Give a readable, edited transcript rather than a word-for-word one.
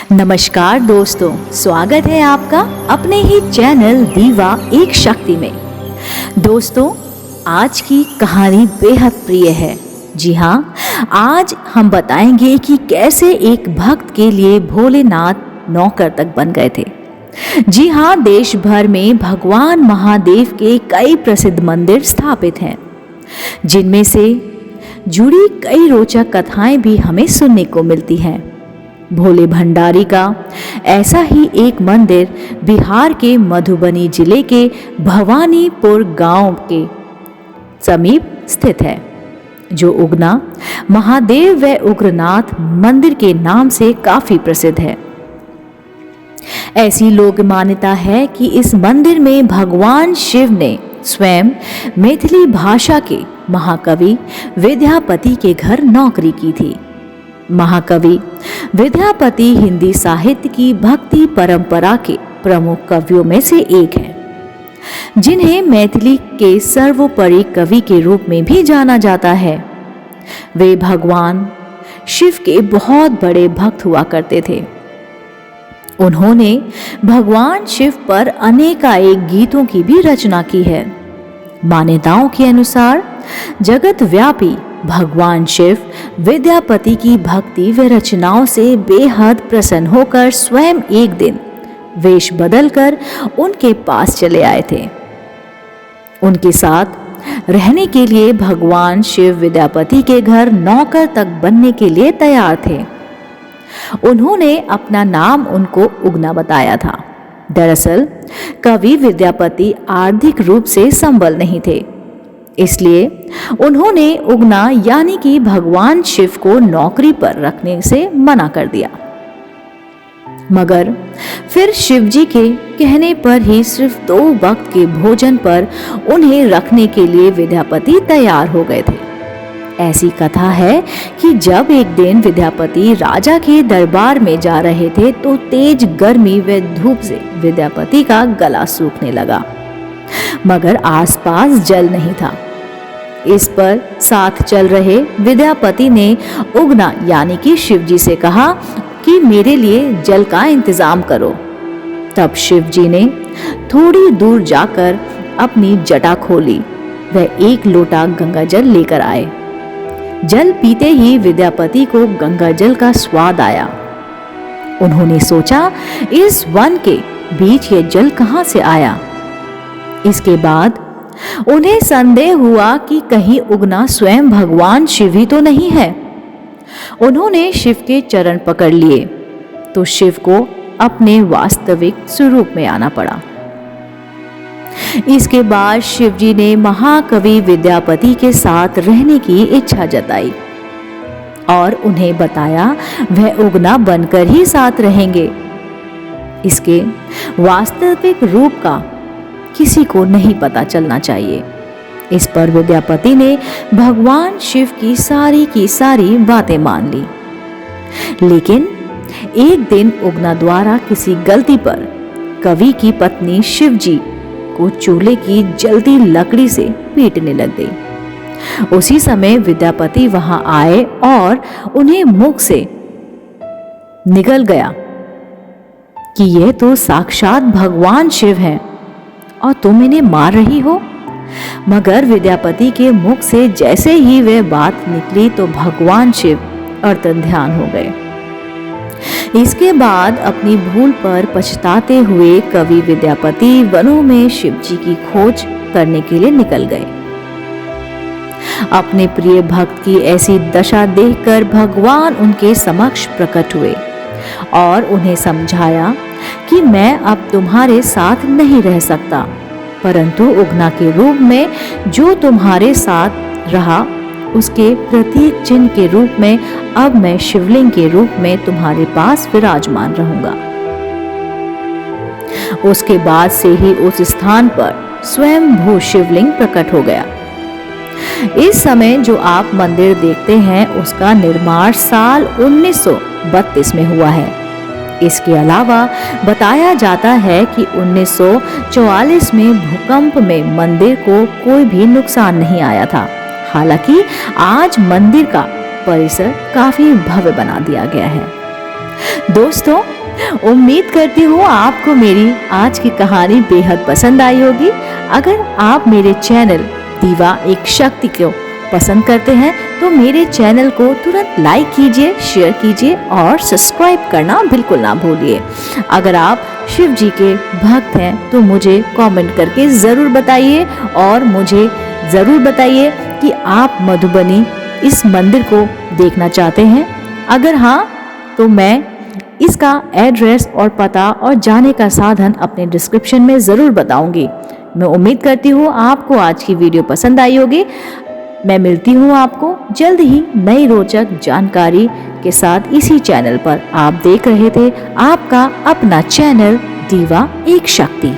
नमस्कार दोस्तों, स्वागत है आपका अपने ही चैनल दीवा एक शक्ति में। दोस्तों, आज की कहानी बेहद प्रिय है। जी हाँ, आज हम बताएंगे कि कैसे एक भक्त के लिए भोलेनाथ नौकर तक बन गए थे। जी हाँ, देश भर में भगवान महादेव के कई प्रसिद्ध मंदिर स्थापित हैं, जिनमें से जुड़ी कई रोचक कथाएं भी हमें सुनने को मिलती हैं। भोले भंडारी का ऐसा ही एक मंदिर बिहार के मधुबनी जिले के भवानीपुर गांव के समीप स्थित है, जो उगना महादेव व उग्रनाथ मंदिर के नाम से काफी प्रसिद्ध है। ऐसी लोक मान्यता है कि इस मंदिर में भगवान शिव ने स्वयं मैथिली भाषा के महाकवि विद्यापति के घर नौकरी की थी। महाकवि विद्यापति हिंदी साहित्य की भक्ति परंपरा के प्रमुख कवियों में से एक हैं, जिन्हें मैथिली के सर्वोपरि कवि के रूप में भी जाना जाता है। वे भगवान शिव के बहुत बड़े भक्त हुआ करते थे। उन्होंने भगवान शिव पर अनेकानेक गीतों की भी रचना की है। मान्यताओं के अनुसार जगत व्यापी भगवान शिव विद्यापति की भक्ति व रचनाओं से बेहद प्रसन्न होकर स्वयं एक दिन वेश बदलकर उनके पास चले आए थे। उनके साथ रहने के लिए भगवान शिव विद्यापति के घर नौकर तक बनने के लिए तैयार थे। उन्होंने अपना नाम उनको उगना बताया था। दरअसल कवि विद्यापति आर्थिक रूप से संबल नहीं थे, इसलिए उन्होंने उगना यानी कि भगवान शिव को नौकरी पर रखने से मना कर दिया। मगर फिर शिवजी के कहने पर ही सिर्फ 2 वक्त के भोजन पर उन्हें रखने के लिए विद्यापति तैयार हो गए थे। ऐसी कथा है कि जब एक दिन विद्यापति राजा के दरबार में जा रहे थे तो तेज गर्मी व धूप से विद्यापति का गला सूखने लगा, मगर आसपास जल नहीं था। इस पर साथ चल रहे विद्यापति ने उगना यानी कि शिवजी से कहा कि मेरे लिए जल का इंतजाम करो। तब शिवजी ने थोड़ी दूर जाकर अपनी जटा खोली व 1 लोटा गंगाजल लेकर आए। जल पीते ही विद्यापति को गंगाजल का स्वाद आया। उन्होंने सोचा, इस वन के बीच ये जल कहां से आया। इसके बाद उन्हें संदेह हुआ कि कहीं उगना स्वयं भगवान शिव ही तो नहीं है। उन्होंने शिव के चरण पकड़ लिए तो शिव को अपने वास्तविक स्वरूप में आना पड़ा। इसके बाद शिवजी ने महाकवि विद्यापति के साथ रहने की इच्छा जताई और उन्हें बताया वह उगना बनकर ही साथ रहेंगे। इसके वास्तविक रूप का किसी को नहीं पता चलना चाहिए। इस पर विद्यापति ने भगवान शिव की सारी बातें मान ली। लेकिन एक दिन उगना द्वारा किसी गलती पर कवि की पत्नी शिवजी को चूल्हे की जलती लकड़ी से पीटने लग गई। उसी समय विद्यापति वहां आए और उन्हें मुख से निकल गया कि यह तो साक्षात भगवान शिव हैं और तुम इन्हें मार रही हो। मगर विद्यापति के मुख से जैसे ही वह बात निकली तो भगवान शिव अर्तध्यान हो गए। इसके बाद अपनी भूल पर पछताते हुए कवि विद्यापति वनों में शिवजी की खोज करने के लिए निकल गए। अपने प्रिय भक्त की ऐसी दशा देखकर भगवान उनके समक्ष प्रकट हुए और उन्हें समझाया कि मैं अब तुम्हारे साथ नहीं रह सकता, परंतु उगना के रूप में जो तुम्हारे साथ रहा उसके प्रतीक चिन्ह के रूप में अब मैं शिवलिंग के रूप में तुम्हारे पास विराजमान रहूंगा। उसके बाद से ही उस स्थान पर स्वयं भू शिवलिंग प्रकट हो गया। इस समय जो आप मंदिर देखते हैं उसका निर्माण साल 1932 में हुआ है। इसके अलावा बताया जाता है कि 1944 में भूकंप में मंदिर को कोई भी नुकसान नहीं आया था। हालांकि आज मंदिर का परिसर काफी भव्य बना दिया गया है। दोस्तों, उम्मीद करती हूँ आपको मेरी आज की कहानी बेहद पसंद आई होगी। अगर आप मेरे चैनल दीवा एक शक्ति को पसंद करते हैं तो मेरे चैनल को तुरंत लाइक कीजिए, शेयर कीजिए और सब्सक्राइब करना बिल्कुल ना भूलिए। अगर आप शिव जी के भक्त हैं तो मुझे कमेंट करके ज़रूर बताइए और मुझे ज़रूर बताइए कि आप मधुबनी इस मंदिर को देखना चाहते हैं। अगर हाँ तो मैं इसका एड्रेस और पता और जाने का साधन अपने डिस्क्रिप्शन में ज़रूर बताऊंगी। मैं उम्मीद करती हूँ आपको आज की वीडियो पसंद आई होगी। मैं मिलती हूँ आपको जल्द ही नई रोचक जानकारी के साथ इसी चैनल पर। आप देख रहे थे आपका अपना चैनल दीवा एक शक्ति।